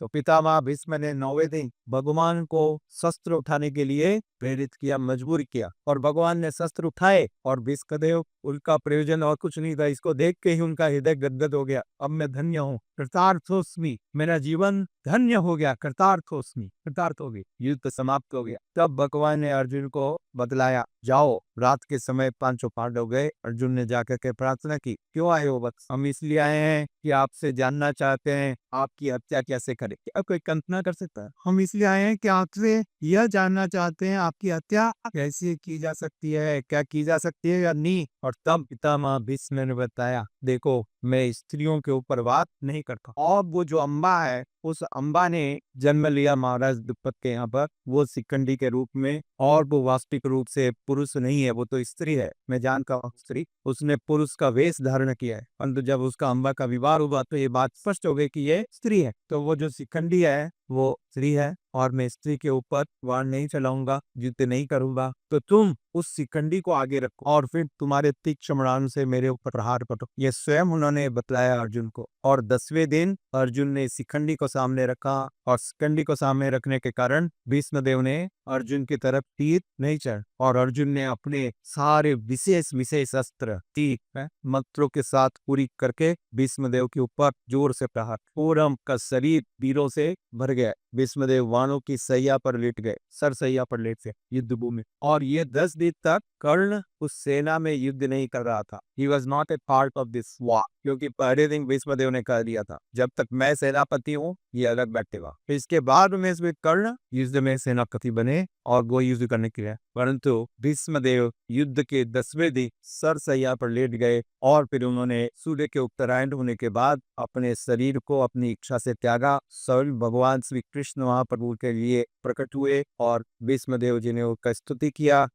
तो पितामह भीष्म ने 9वें दिन भगवान को शस्त्र उठाने के लिए प्रेरित किया, मजबूर किया, और भगवान ने शस्त्र उठाए और भीष्मदेव, उनका प्रयोजन और कुछ नहीं था। इसको देख के ही उनका हृदय गदगद हो गया। अब मैं धन्य हूँ, कृतार्थोस्मि, मेरा जीवन धन्य हो गया, कृतार्थोस्मि, कृतार्थ हो गई, युद्ध समाप्त हो गया। तब भगवान ने अर्जुन को बतलाया, जाओ, रात के समय पांचों पांडव गए। अर्जुन ने जाकर के प्रार्थना की, क्यों आए हो वत्स? हम इसलिए आए हैं कि आपसे जानना चाहते हैं आपकी हत्या कैसे करें। क्या कोई कल्पना कर सकता है? हम इसलिए आए हैं कि आपसे यह जानना चाहते हैं आपकी हत्या कैसे की जा सकती है, क्या की जा सकती है या नहीं। और तब पितामह भीष्म ने बताया, देखो, मैं स्त्रियों के ऊपर बात नहीं करता। और वो जो अम्बा है, उस अम्बा ने जन्म लिया महाराज द्रुपद के यहाँ पर, वो शिखंडी के रूप में, और वो वास्तविक रूप से पुरुष नहीं है, वो तो स्त्री है। मैं जानता हूँ स्त्री, उसने पुरुष का वेश धारण किया है, परंतु जब उसका अम्बा का विवाह हुआ तो ये बात स्पष्ट हो गई कि ये स्त्री है। तो वो जो शिखंडी है वो स्त्री है, और मैं स्त्री के ऊपर वार नहीं चलाऊंगा, युद्ध नहीं करूंगा। तो तुम उस शिखंडी को आगे रखो और फिर तुम्हारे तीक्ष्ण बाण से मेरे ऊपर प्रहार करो। ये स्वयं उन्होंने बताया अर्जुन को। और 10वें दिन अर्जुन ने शिखंडी को सामने रखा, और शिखंडी को सामने रखने के कारण भीष्मदेव ने अर्जुन की तरफ तीर नहीं चढ़, और अर्जुन ने अपने सारे विशेष विशेष अस्त्र तीर मंत्रों के साथ पूरी करके भीष्मदेव के ऊपर जोर से प्रहार। पूरम का शरीर वीरों से भर गया। भीष्मदेव वाणों की सैया पर लेट गए, सरसैया पर लेट गए युद्ध भूमि। और ये 10 दिन तक कर्ण उस सेना में युद्ध नहीं कर रहा था। He was not a part of this war, क्योंकि पहले दिन भीष्मदेव ने कह दिया था, जब तक मैं सेनापति हूँ ये अलग बैठेगा। फिर इसके बाद में इसमें कर्ण युद्ध में सेनापति बने और वो युद्ध करने के लिए, परंतु भीष्मदेव युद्ध के 10वें दिन सरसैया पर लेट गए, और फिर उन्होंने सूर्य के उत्तरायण होने के बाद अपने शरीर को अपनी इच्छा से त्यागा। स्वयं भगवान श्री कृष्ण महाप्रभु के लिए प्रकट हुए और भीष्मदेव जी ने उसका स्तुति किया।